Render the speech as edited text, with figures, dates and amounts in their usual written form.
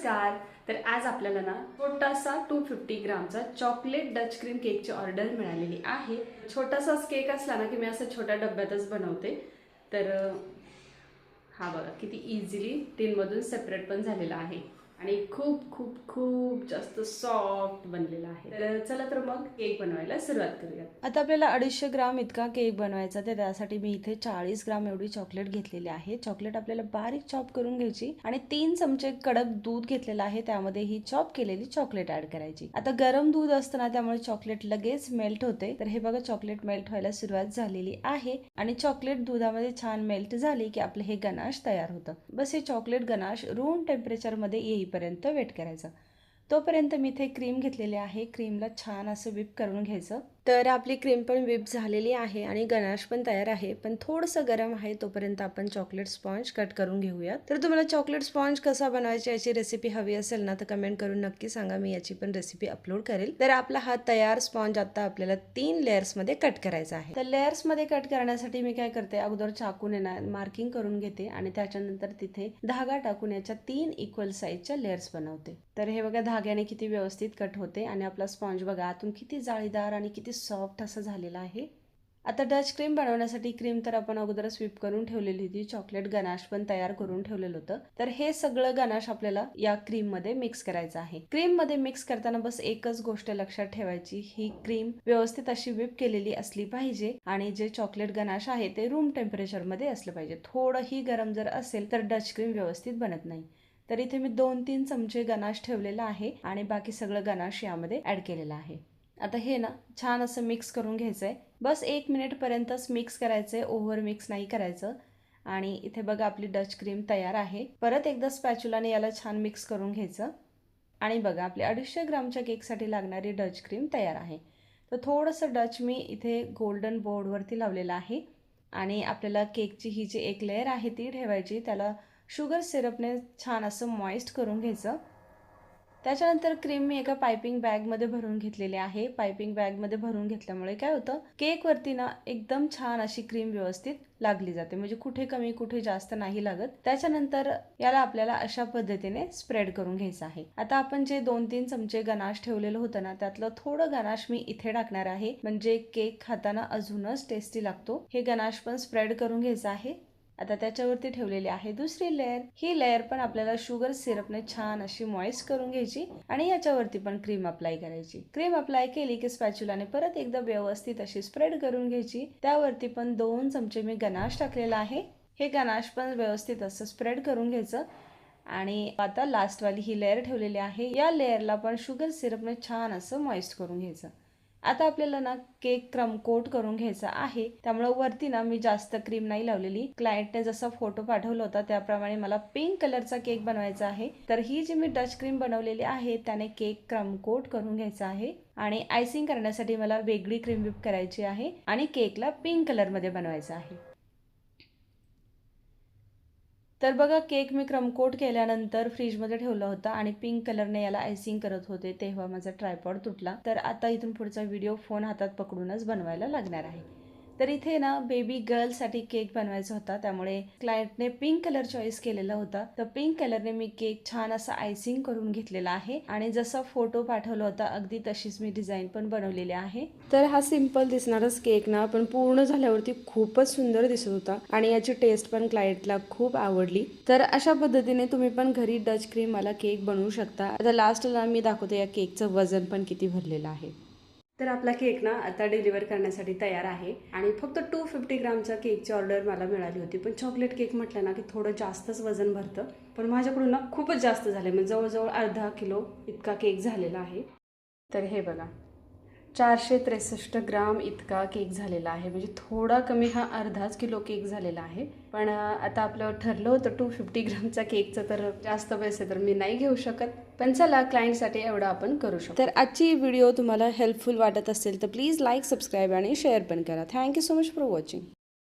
नमस्कार। तर आज आपल्याला ना छोटासा 250 ग्रामचा चॉकलेट डच क्रीम केकची ऑर्डर मिळालेली आहे। छोटासाच केक असला ना की मी असं छोट्या डब्यातच बनवते। तर हा बघा किती इझिली टिनमधून सेपरेट पण झालेला आहे आणि खूप खूप खूप जास्त सॉफ्ट बनलेला आहे। तर चला तर मग केक बनवायला सुरुवात करूया। आता आपल्याला 250 ग्राम इतका केक बनवायचा तर त्यासाठी मी इथे 40 ग्राम एवढी चॉकलेट घेतलेली आहे। चॉकलेट आपल्याला बारीक चॉप करून घ्यायची आणि 3 चमचे कडक दूध घेतलेलं आहे, त्यामध्ये ही चॉप केलेली चॉकलेट ऍड करायची। आता गरम दूध असतं ना त्यामुळे चॉकलेट लगेच मेल्ट होते। तर हे बघा चॉकलेट मेल्ट व्हायला सुरुवात झालेली आहे आणि चॉकलेट दुधामध्ये छान मेल्ट झाली की आपलं हे गनाश तयार होतं। बस हे चॉकलेट गनाश रूम टेम्परेचर मध्ये येईपर्यंत वेट करायचं। तोपर्यंत मी इथे क्रीम घेतलेली आहे, क्रीमला छान असं व्हिप करून घ्यायचं। तर आपली क्रीम पण व्हिप झालेली आहे आणि गनाश पण तयार आहे, पण थोडंसं गरम आहे तोपर्यंत आपण चॉकलेट स्पॉन्ज कट करून घेऊया। तर तुम्हाला चॉकलेट स्पॉन्ज कसा बनवायची याची रेसिपी हवी असेल ना तर कमेंट करून नक्की सांगा, मी याची पण रेसिपी अपलोड करेल। तर आपला हा तयार स्पॉन्ज आता आपल्याला 3 लेयर्स मध्ये कट करायचा आहे। तर लेयर्स मध्ये कट करण्यासाठी मी काय करते, अगोदर चाकूने ना मार्किंग करून घेते आणि त्याच्यानंतर तिथे धागा टाकून याच्या 3 इक्वल साईजच्या लेयर्स बनवते। तर हे बघा धाग्याने किती व्यवस्थित कट होते आणि आपला स्पॉन्ज बघा आतून किती जाळीदार आणि किती सॉफ्ट असं झालेला आहे। आता डच क्रीम बनवण्यासाठी क्रीम तर आपण अगोदर स्वीप करून ठेवलेली होती, चॉकलेट गनाश पण तयार करून ठेवलेलं होतं। तर हे सगळं गनाश आपल्याला या क्रीम मध्ये मिक्स करायचं आहे। क्रीम मध्ये मिक्स करताना बस एकच गोष्ट लक्षात ठेवायची, ही क्रीम व्यवस्थित अशी व्हिप केलेली असली पाहिजे आणि जे चॉकलेट गनाश आहे ते रूम टेम्परेचर मध्ये असलं पाहिजे। थोडंही गरम जर असेल तर डच क्रीम व्यवस्थित बनत नाही। तर इथे मी 2-3 चमचे गनाश ठेवलेला आहे आणि बाकी सगळं गनाश यामध्ये ऍड केलेलं आहे। आता हे ना छान असं मिक्स करून घ्यायचंय, बस 1 मिनिट पर्यंतच मिक्स करायचंय, ओव्हर मिक्स नाही करायचं। आणि इथे बघा आपली डच क्रीम तयार आहे। परत एकदा स्पॅच्युलाने याला छान मिक्स करून घ्यायचं आणि बघा आपली 250 ग्रामच्या केकसाठी लागणारी डच क्रीम तयार आहे। तर थोडंसं डच मी इथे गोल्डन बोर्डवरती लावलेलं आहे आणि आपल्याला केकची ही जी एक लेयर आहे ती ठेवायची, त्याला शुगर सिरपने छान असं मॉइस्ट करून घ्यायचं। त्याच्यानंतर क्रीम मी एका पाइपिंग बॅगमध्ये भरून घेतलेली आहे। पाइपिंग बॅगमध्ये भरून घेतल्यामुळे काय होतं, केकवरती ना एकदम छान अशी क्रीम व्यवस्थित लागली जाते, म्हणजे कुठे कमी कुठे जास्त नाही लागत। त्याच्यानंतर याला आपल्याला अशा पद्धतीने स्प्रेड करून घ्यायचं आहे। आता आपण जे 2-3 चमचे गनाश ठेवलेलं होतं ना त्यातलं थोडं गनाश मी इथे टाकणार आहे, म्हणजे केक खाताना अजूनच टेस्टी लागतो। हे गनाश पण स्प्रेड करून घ्यायचं आहे। आता त्याच्यावरती ठेवलेली आहे दुसरी लेयर, ही लेयर पण आपल्याला शुगर सिरपने छान अशी मॉइस्ट करून घ्यायची आणि याच्यावरती पण क्रीम अप्लाय करायची। क्रीम अप्लाय केली की स्पॅच्युलाने परत एकदा व्यवस्थित अशी स्प्रेड करून घ्यायची। त्यावरती पण 2 चमचे मी गनाश टाकलेला आहे, हे गनाश पण व्यवस्थित असं स्प्रेड करून घ्यायचं। आणि आता लास्ट वाली ही लेयर ठेवलेली आहे, या लेयरला पण शुगर सिरपने छान असं मॉइस्ट करून घ्यायचं। आता आपल्याला ना केक क्रम कोट करून घ्यायचा आहे, त्यामुळे वरती ना मी जास्त क्रीम नाही लावलेली। क्लायंटने जसा फोटो पाठवला होता त्याप्रमाणे मला पिंक कलरचा केक बनवायचा आहे। तर ही जी मी डच क्रीम बनवलेली आहे त्याने केक क्रम कोट करून घ्यायचा आहे आणि आयसिंग करण्यासाठी मला वेगळी क्रीम व्हिप करायची आहे आणि केकला पिंक कलर मध्ये बनवायचा आहे। तर बघा केक मी क्रमकोट केल्यानंतर फ्रीजमध्ये ठेवला होता आणि पिंक कलरने याला आयसिंग करत होते, तेव्हा माझा ट्रायपॉड तुटला। तर आता इथून पुढचा व्हिडिओ फोन हातात पकडूनच बनवायला लागणार आहे। तर इथे ना बेबी गर्लसाठी केक बनवायचा होता, त्यामुळे क्लायंटने पिंक कलर चॉईस केलेला होता। तर पिंक कलरने मी केक छान असा आयसिंग करून घेतलेला आहे आणि जसा फोटो पाठवला होता अगदी तशीच मी डिझाईन पण बनवलेली आहे। तर हा सिंपल दिसणारच केक ना पण पूर्ण झाल्यावरती खूपच सुंदर दिसत होता आणि याची टेस्ट पण क्लायंटला खूप आवडली। तर अशा पद्धतीने तुम्ही पण घरी डच क्रीम वाला केक बनवू शकता। आता लास्टला मी दाखवते या केकचं वजन पण किती भरलेलं आहे। तर आपला केक ना आता डिलिव्हर करण्यासाठी तयार आहे आणि फक्त 250 ग्रामच्या केकची ऑर्डर मला मिळाली होती। पण चॉकलेट केक म्हटलं ना की थोडं जास्तच वजन भरतं, पण माझ्याकडून ना खूपच जास्त झाले, म्हणजे जवळजवळ अर्धा किलो इतका केक झालेला आहे। तर हे बघा 463 ग्राम इतका केक झालेला आहे, म्हणजे थोडा कमी हा अर्धाच किलो केक झालेला आहे। पण आता आपलं ठरलं होतं 250 ग्रामचा केकचं, तर जास्त पैसे तर मी नाही घेऊ शकत, पण चला क्लायंटसाठी एवढं आपण करू शकतो। तर आजची व्हिडिओ तुम्हाला हेल्पफुल वाटत असेल तर प्लीज लाईक, सबस्क्राईब आणि शेअर पण करा। Thank you so much for watching.